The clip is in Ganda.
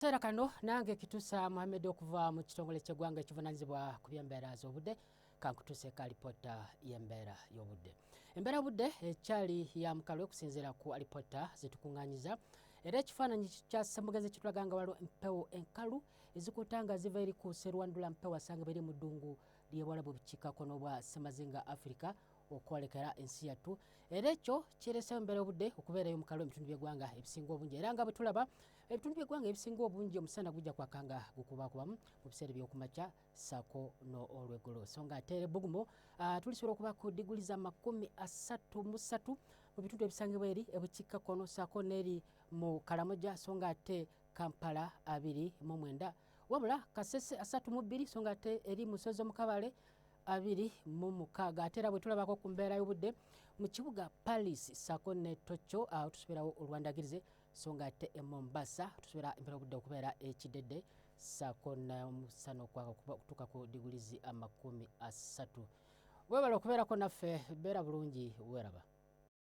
Sera kano nange kitusa Mohamed okuva mu kitongole ky'eggwanga ekivunanyizibwa ku by'embeera z'obudde kankutuse ka alipoota y'embeera y'obudde. Embeera y'obudde ekyali ya mukalwe okusinziira ku alipoota zetukuŋŋaanyiza era ekifaananyi kya ssemugezi kitulaga nga waliwo empewo enkalu ezikutanga ziva eri ku sserwandula mpewo asanga beri mu ddungu ly'Obuwarabu obukiikakkono bwa Ssemazinga Africa okwolekera ensi yattu era ekyo kireseewo embeera y'obudde okubeerayo mukalwe ebitundu by'eggwanga ebisinga obungi era nga bwe tulaba ebitundu by'eggwanga ebisinga obungi omusana gujja kwakanga gukubakubamu mu biseera by'okumakya ssaako n'olweggulo so nga ate ebbugumu tulisobola okuba ku diguli za 33 mu bitundu ebisangibwa eri ebukiikakkono ssaako n'eri mu Karamoja so nga ate Kampala 29 wabula Kasese 32 so nga ate eri Musozo mu Kabale 26 ate era bwe tulabako ku mbeera y'obudde mu kibuga Paris ssaako ne Tokyo tusubirawo olwandagirize so nga ate e Mombasa tusubira embeera y'obudde okubeera ekidedde ssaako n'omusana okutuuka ku diguli 30. Weebala okubeerako naffe beera bulungi weeraba.